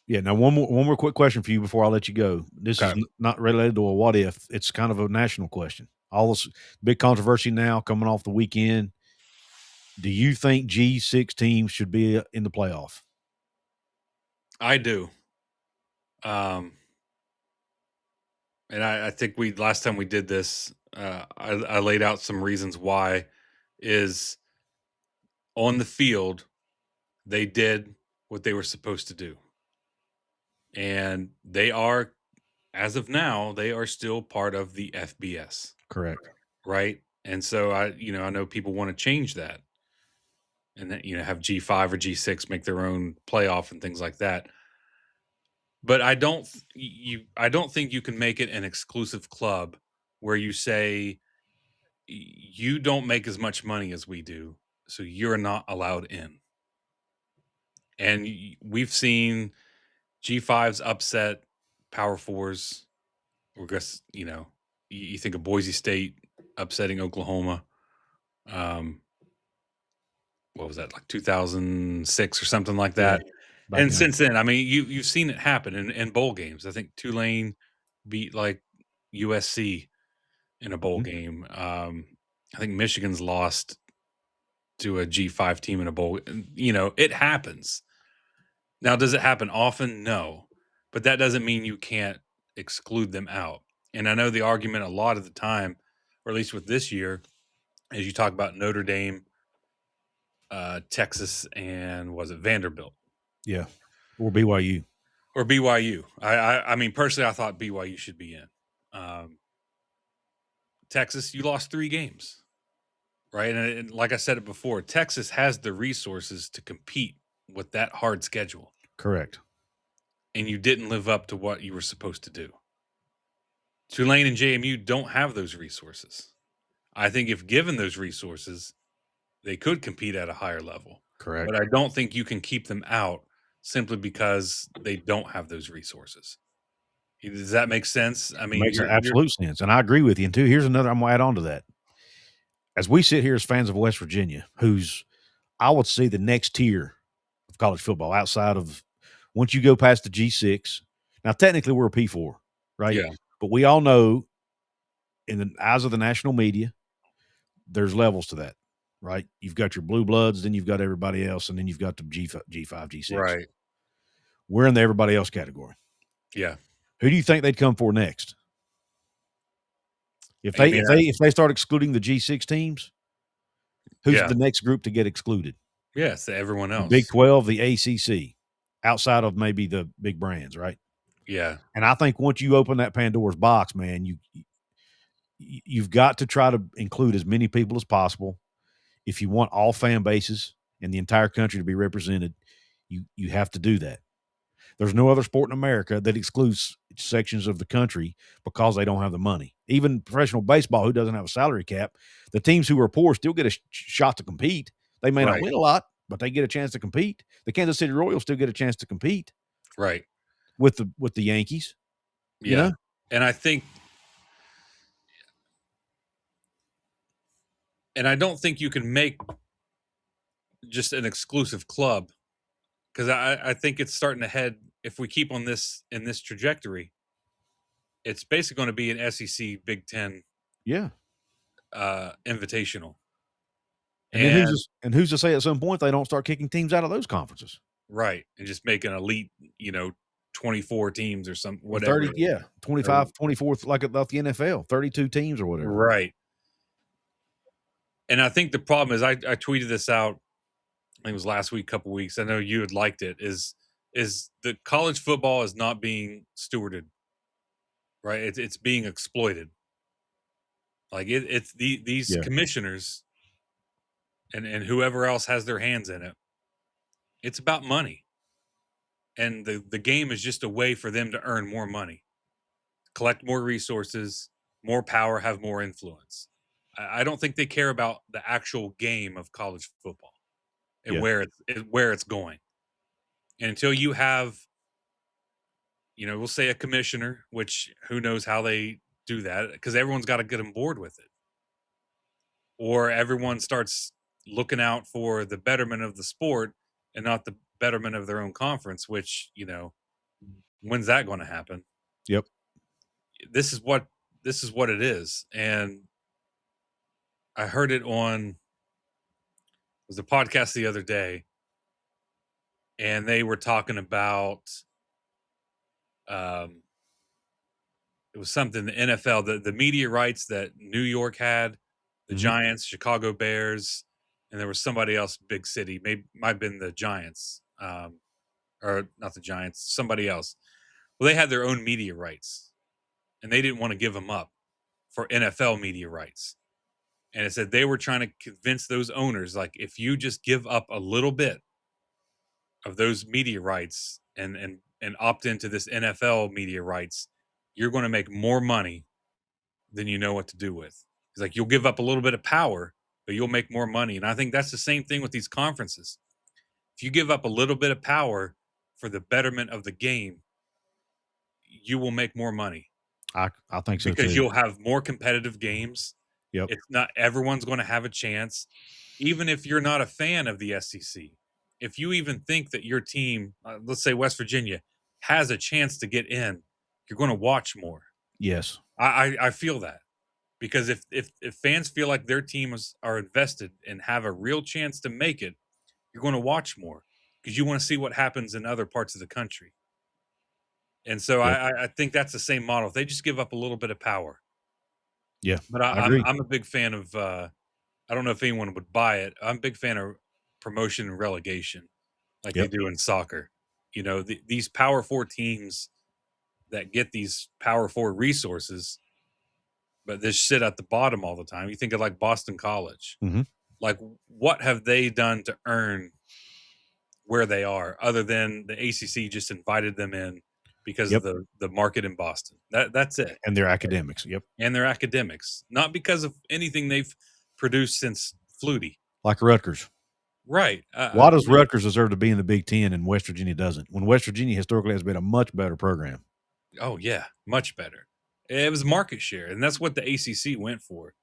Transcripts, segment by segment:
Yeah. Now, one more quick question for you before I let you go. This is Okay. not related to a what if. It's kind of a national question. All this big controversy now coming off the weekend. Do you think G6 teams should be in the playoff? I do. And I think last time we did this, I laid out some reasons why. Is on the field, they did what they were supposed to do, and they are, as of now, they are still part of the FBS, Correct. right? And so I know people want to change that, and then have G5 or G6 make their own playoff and things like that. But I don't think you can make it an exclusive club where you say you don't make as much money as we do, so you're not allowed in. And we've seen G5s upset Power Fours. Or guess you think of Boise State upsetting Oklahoma. Um, what was that, like 2006 or something like Yeah. that? Back And in since then, I mean, you've seen it happen in bowl games. I think Tulane beat like USC in a bowl Mhm. game. I think Michigan's lost to a G5 team in a bowl. It happens. Now, does it happen often? No, but that doesn't mean you can't exclude them out. And I know the argument a lot of the time, or at least with this year, as you talk about Notre Dame, Texas, and was it Vanderbilt Yeah. Or BYU. or BYU? I mean, personally, I thought BYU should be in. Um, Texas, you lost 3 games, right? And like I said it before, Texas has the resources to compete with that hard schedule, Correct. and you didn't live up to what you were supposed to do. Tulane and JMU don't have those resources. I think if given those resources, they could compete at a higher level. Correct. But I don't think you can keep them out simply because they don't have those resources. Does that make sense? I It mean, makes you're absolute sense. And I agree with you. And two, here's another I'm gonna add on to that. As we sit here as fans of West Virginia, who's I would say the next tier of college football outside of once you go past the G6. Now, technically, we're a P4, right? yeah, But we all know in the eyes of the national media, there's levels to that, right? You've got your blue bloods, then you've got everybody else, and then you've got the G5, G6. right. We're in the everybody else category. Yeah. Who do you think they'd come for next? If I they mean, if they if they start excluding the G6 teams, who's yeah. the next group to get excluded? Yes, to everyone The Big else. 12, the ACC, outside of maybe the big brands, right? Yeah. And I think once you open that Pandora's box, man, you've got to try to include as many people as possible. If you want all fan bases in the entire country to be represented, you have to do that. There's no other sport in America that excludes sections of the country because they don't have the money. Even professional baseball, who doesn't have a salary cap, the teams who are poor still get a shot to compete. They may not Right. win a lot, but they get a chance to compete. The Kansas City Royals still get a chance to compete Right. with the Yankees. You Yeah. know, And I don't think you can make just an exclusive club, because I think it's starting to head, if we keep on this in this trajectory, it's basically going to be an SEC Big Ten yeah. invitational. And then And who's to say at some point they don't start kicking teams out of those conferences? right, and just make an elite, 24 teams or some Or whatever. 30, yeah, Or 25, 24, like about the NFL, 32 teams or whatever. right. And I think the problem is, I tweeted this out, I think it was last week, couple weeks. I know you had liked it. Is the college football is not being stewarded, right? It's being exploited. Like it's these Yeah, commissioners and whoever else has their hands in it. It's about money, and the game is just a way for them to earn more money, collect more resources, more power, have more influence. I don't think they care about the actual game of college football and yeah, where it's going. And until you have, we'll say a commissioner, which who knows how they do that, because everyone's got to get on board with it, or everyone starts looking out for the betterment of the sport and not the betterment of their own conference, which When's that going to happen? Yep. This is what it is. And I heard it on was a podcast the other day, and they were talking about it was something the NFL, the media rights that New York had, the Giants, Chicago Bears, and there was somebody else, big city, maybe might have been the Giants, or not the Giants, somebody else. Well, they had their own media rights, and they didn't want to give them up for NFL media rights. And it said they were trying to convince those owners, like, if you just give up a little bit of those media rights and opt into this NFL media rights, you're going to make more money than you know what to do with. It's like you'll give up a little bit of power, but you'll make more money. And I think that's the same thing with these conferences. If you give up a little bit of power for the betterment of the game, you will make more money I think so because too. you'll have more competitive games. Yep. It's not everyone's going to have a chance, even if you're not a fan of the SEC. If you even think that your team, let's say West Virginia, has a chance to get in, you're going to watch more. Yes. I feel that because if fans feel like their teams are invested and have a real chance to make it, you're going to watch more because you want to see what happens in other parts of the country. And so Yep. I think that's the same model. If they just give up a little bit of power. Yeah. But I agree. I'm a big fan of I don't know if anyone would buy it. I'm a big fan of promotion and relegation, like they Yep. do in soccer. You know, these Power Four teams that get these Power Four resources, but they sit at the bottom all the time. You think of like Boston College. Mhm. Like, what have they done to earn where they are, other than the ACC just invited them in because Yep. of the market in Boston? That's it. And their academics. Yep. And their academics, not because of anything they've produced since Flutie. Like Rutgers. Right. Why does Rutgers deserve to be in the Big Ten and West Virginia doesn't? When West Virginia historically has been a much better program. Oh, yeah, much better. It was market share, and that's what the ACC went for.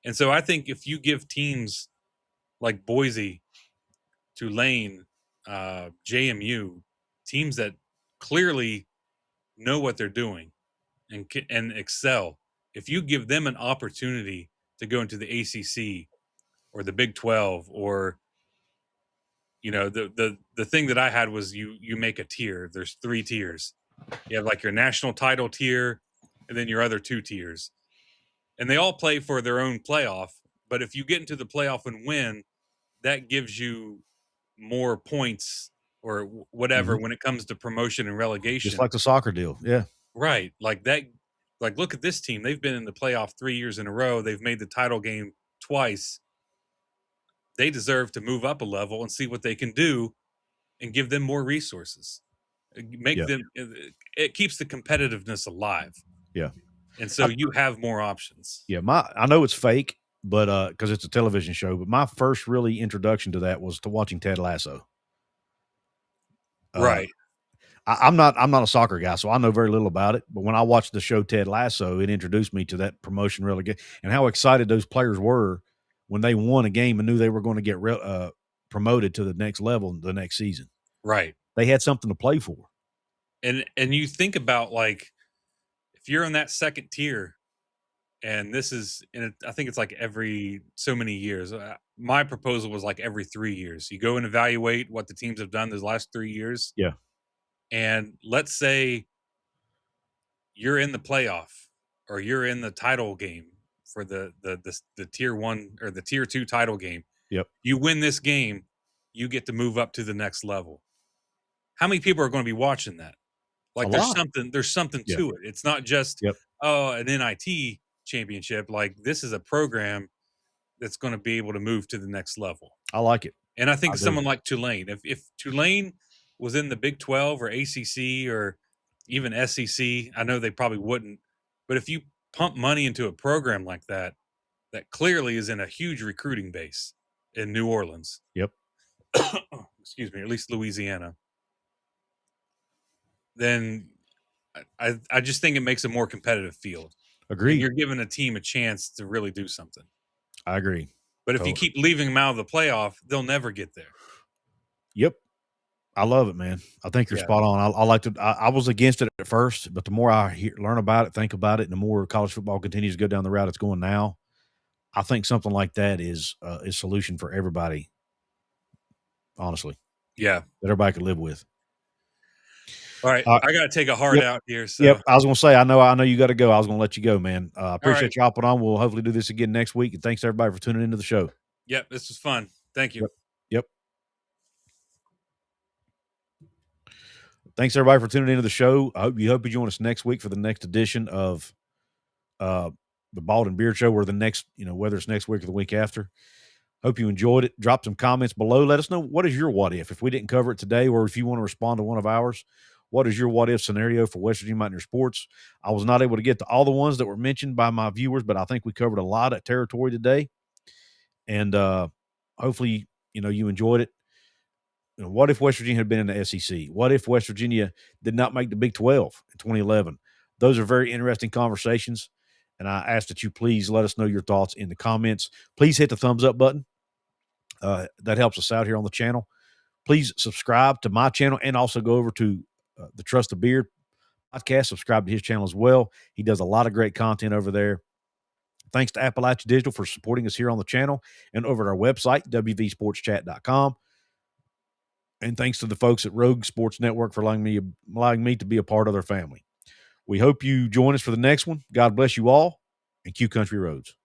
And so I think if you give teams like Boise, Tulane, JMU, teams that clearly know what they're doing and excel, if you give them an opportunity to go into the ACC or the Big 12, or the thing that I had was you make a tier. There's 3 tiers. You have like your national title tier, and then your other 2 tiers, and they all play for their own playoff. But if you get into the playoff and win, that gives you more points or whatever when it comes to promotion and relegation. Just like the soccer deal. Yeah. Right. Like that. Like, look at this team. They've been in the playoff 3 years in a row. They've made the title game twice. They deserve to move up a level and see what they can do and give them more resources. Make them. It keeps the competitiveness alive. Yeah. And so you have more options. Yeah. I know it's fake, but because it's a television show, but my first really introduction to that was to watching Ted Lasso. Right. I'm not a soccer guy, so I know very little about it. But when I watched the show Ted Lasso, it introduced me to that promotion relegation and how excited those players were when they won a game and knew they were going to get promoted to the next level the next season. Right. They had something to play for. And you think about, like, if you're in that second tier, and this is, and I think it's like every so many years. My proposal was like every 3 years. You go and evaluate what the teams have done those last 3 years. Yeah. And let's say you're in the playoff or you're in the title game for the tier 1 or the tier 2 title game. Yep. You win this game, you get to move up to the next level. How many people are going to be watching that? Like, there's something to it. It's not just an NIT championship. Like, this is a program that's going to be able to move to the next level. I like it. And I think someone like Tulane, if Tulane was in the Big 12 or ACC or even SEC, I know they probably wouldn't. But if you pump money into a program like that, that clearly is in a huge recruiting base in New Orleans. Yep. Excuse me, or at least Louisiana. Then I just think it makes a more competitive field. Agreed. And you're giving a team a chance to really do something. I agree. But if you keep leaving them out of the playoff, they'll never get there. Yep. I love it, man. I think you're Yeah. spot on. I like to. I was against it at first, but the more I learn about it, think about it, and the more college football continues to go down the route it's going now, I think something like that is a solution for everybody. Honestly, Yeah. that everybody could live with. All right. I got to take a heart Yep. out here. So, Yep. I was going to say, I know you got to go. I was going to let you go, man. all Appreciate right. you hopping on. We'll hopefully do this again next week. And thanks everybody for tuning into the show. Yep. This was fun. Thank you. Yep. Yep. Thanks everybody for tuning into the show. I hope you join us next week for the next edition of the Bald and Beard Show, or the next, whether it's next week or the week after. Hope you enjoyed it. Drop some comments below. Let us know, what is your what if we didn't cover it today, or if you want to respond to one of ours. What is your what if scenario for West Virginia Mountaineer sports? I was not able to get to all the ones that were mentioned by my viewers, but I think we covered a lot of territory today. And hopefully, you enjoyed it. What if West Virginia had been in the SEC? What if West Virginia did not make the Big 12 in 2011? Those are very interesting conversations. And I ask that you please let us know your thoughts in the comments. Please hit the thumbs up button. That helps us out here on the channel. Please subscribe to my channel, and also go over to the Trust the Beard podcast. Subscribe to his channel as well. He does a lot of great content over there. Thanks to Appalachia Digital for supporting us here on the channel and over at our website, wvsportschat.com. And thanks to the folks at Rogue Sports Network for allowing me to be a part of their family. We hope you join us for the next one. God bless you all, and Q Country Roads.